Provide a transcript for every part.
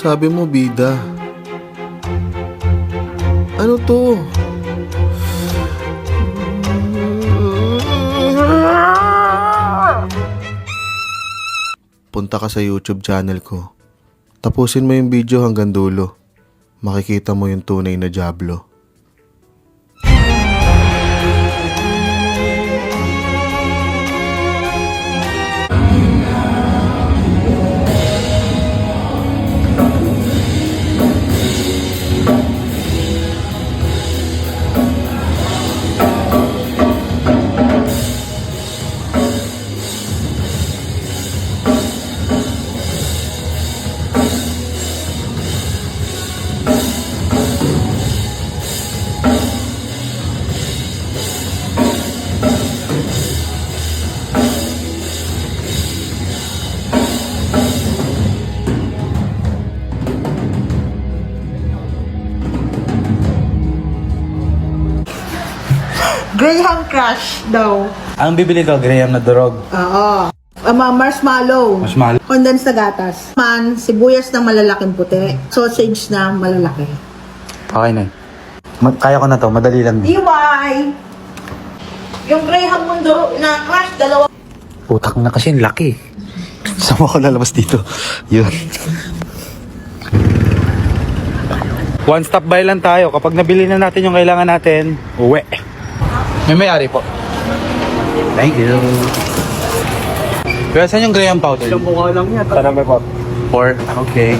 Sabi mo, bida. Ano to? Punta ka sa YouTube channel ko. Tapusin mo yung video hanggang dulo. Makikita mo yung tunay na Diablo. Graham Crush daw. Anong bibili ko? Graham na durog. Oo. Marshmallow. Marshmallow. Condensed na gatas. Sibuyas na malalaking puti. Sausage na malalaki. Okay na. Kaya ko na to. Madali lang. DY! Yung Graham Mundo na crush, dalawa. Putak na kasi yung laki. Saan mo ako lalabas dito? Yun. One stop buy lang tayo. Kapag nabili na natin yung kailangan natin, uwi. May-ari po. Thank you. Kaya saan yung Graham powder? Isang mukha lang yan. Tarami po. 4. Okay.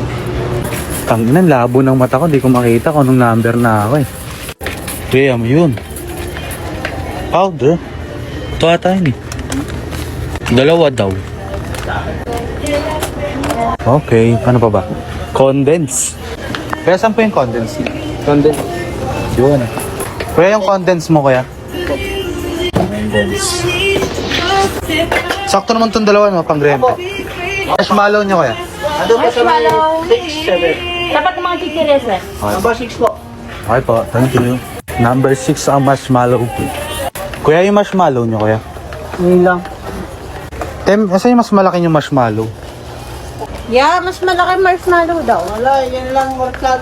Tanginan, labo ng mata ko. Hindi ko makita kung anong number na ako eh. Graham, yun. Powder? Ito ata yun eh. Dalawa daw. Okay, ano pa ba? Condense. Kaya saan po yung condense? Condense. Yun. Kaya yung condense mo kaya? Condense. Sakto naman itong dalawa, no? Pang Graham. Marshmallow nyo kaya? Marshmallow. 6, 7. Dapat mga chichiris eh. Number 6 po. Okay po, thank you. Number 6 ang marshmallow. Kuya, yung marshmallow nyo kaya? Yun lang. Tem, asa yung mas malaki yung marshmallow? Yeah, mas malaki marshmallow daw. Wala, yan lang marklan.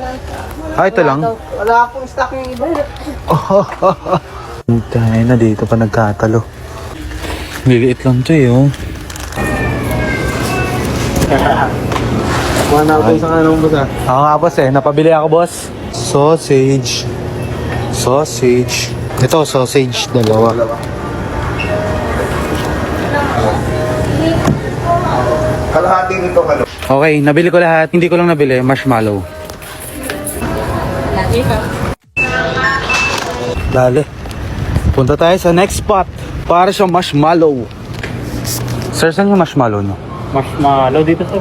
Ito lang? Wala akong stock yung iba. Tayo na dito pa nagkatalo. Liliit lang to eh, oh. Kuha na ako sa kanong basa. Ako nga boss eh, napabili ako boss. Sausage. Sausage. Ito, sausage, dalawa. Kalahati nito kalo. Okay, nabili ko lahat. Hindi ko lang nabili, marshmallow. Dali. Punta tayo sa next spot para sa marshmallow. Sir, saan yung marshmallow nyo? Marshmallow dito sir.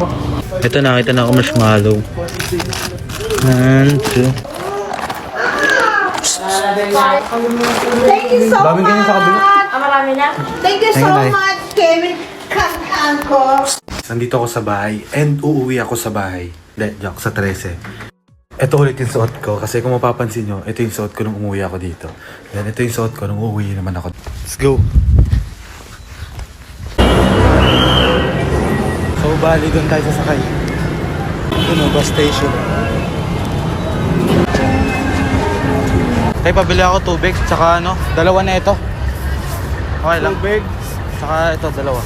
Ito, nakita na ako marshmallow. 1, 2. Thank you so Daming ganyan sa kabila. Marami na? Thank you so Ayun, ay. much, Kevin Kanko. Nandito ako sa bahay and uuwi ako sa bahay. Joke, sa 13. Ito ulit yung suot ko kasi kung mapapansin nyo, ito yung suot ko nung umuwi ako dito. Then ito yung suot ko nung uuwi naman ako. Let's go! So, bali doon tayo sasakay. Ito bus station. Kaya pabili ako tubig, tsaka ano, dalawa na ito. Okay lang. Tubig. Tsaka ito, dalawa.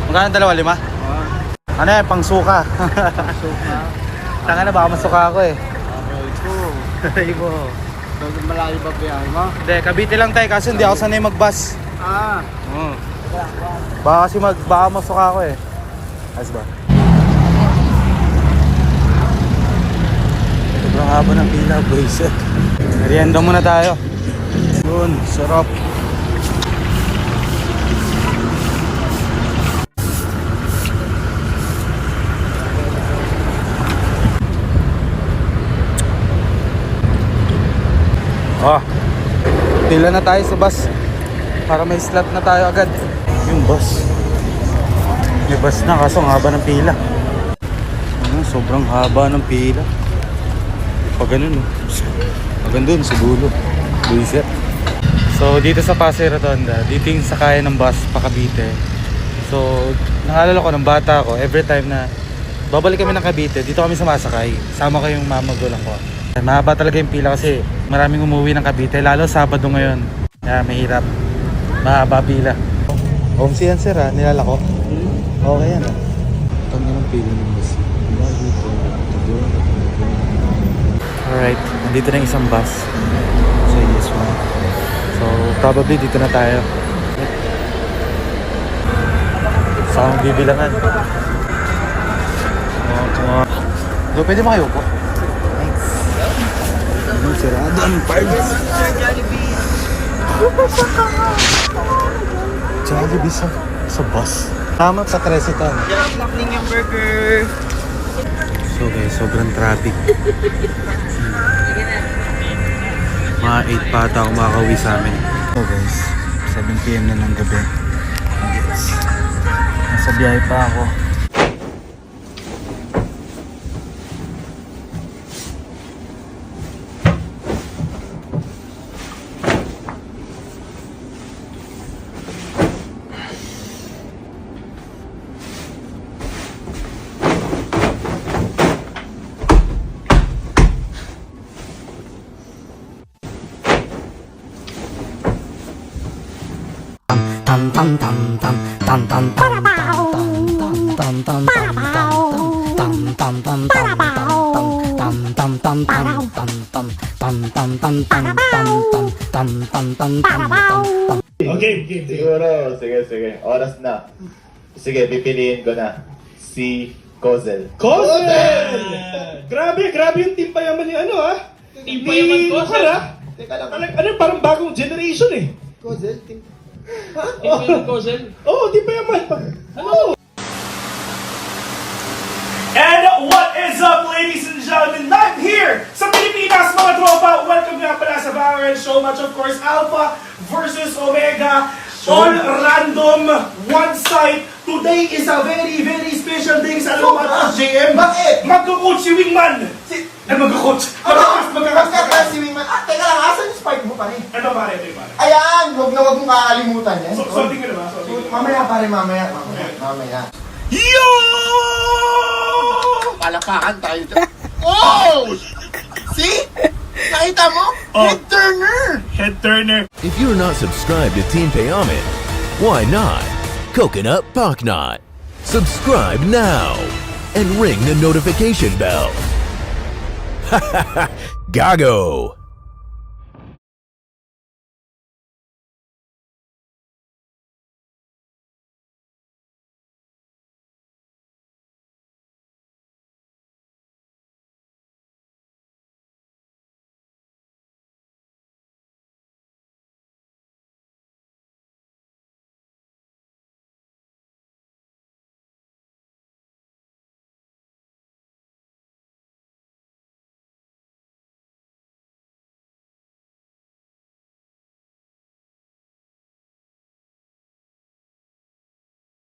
Magkano dalawa? 5? Ano yan? Pang suka. Tanga na, baka masuka ako eh. Aray mo. Malayo ba biyahe mo? Hindi, Cavite lang tayo kasi hindi ako sanay mag-bus. Baka kasi baka masuka ako eh. Ayos ba? Sobrang haba ng pila, boys. Merienda muna tayo. Yun, sarap. Pila na tayo sa bus para may slot na tayo agad. Yung bus, may bus na kaso ang haba ng pila. Sobrang haba ng pila. Pag ganun, hanggang dun sa dulo. Buisit. So dito sa Pasay Rotonda, dito yung sakayan ng bus pa Cavite. So naalala ko ng bata ko, every time na babalik kami ng Cavite. Dito kami sumasakay. Sama ko yung magulang ko. Mahaba talaga yung pila kasi maraming umuwi ng Cavite. Lalo Sabado ngayon. Kaya mahirap. Mahaba pila. Home si yan sir ha, nilala ko. Okay yan ha. Tangin ng pila ng bus. Alright, nandito na yung isang bus. So yes one. So probably dito na tayo. Saan ang bibilangan? So pwede mo kayo po? Thanks. Sirado ang parts. Jollibee sa bus. Tama sa 13 ton. So guys, sobrang traffic. Mga 8 pa ata ako makakauwi sa amin. So guys, 7 PM na ng gabi. Yes. Nasa biyahe pa ako. Siguro, sige. Oras na. Sige, pipiliin ko na. Si Kozel. Kozel! Grabe yung team payaman ni ano ha? Team payaman Kozel ha? Teka lang. Ano, parang bagong generation eh. Kozel? Team... Team Kozel? Oo, team payaman. Ano? And what is up, ladies and gentlemen? Live here sa Pilipinas, mga tropa. Welcome nga pala sa Valorant Showmatch, of course, Alpha versus Omega. All random, one side. Today is a very, very special day sa Alpha JM. Bakit? Magko-coach si Wingman. Magko-coach. Magkakata si Wingman. Teka lang, asan yung spike mo pare? Ito pare. Ayan! Huwag na huwag mong kakalimutan yan. Sorting ko na ba? Mamaya pare, mamaya. Yo! Palapakan tayo dyan. Oh! See? Nakita mo? Head turner! Head turner. If you're not subscribed to Team Payaman, why not? Coconut Pocknot. Subscribe now and ring the notification bell. Gago!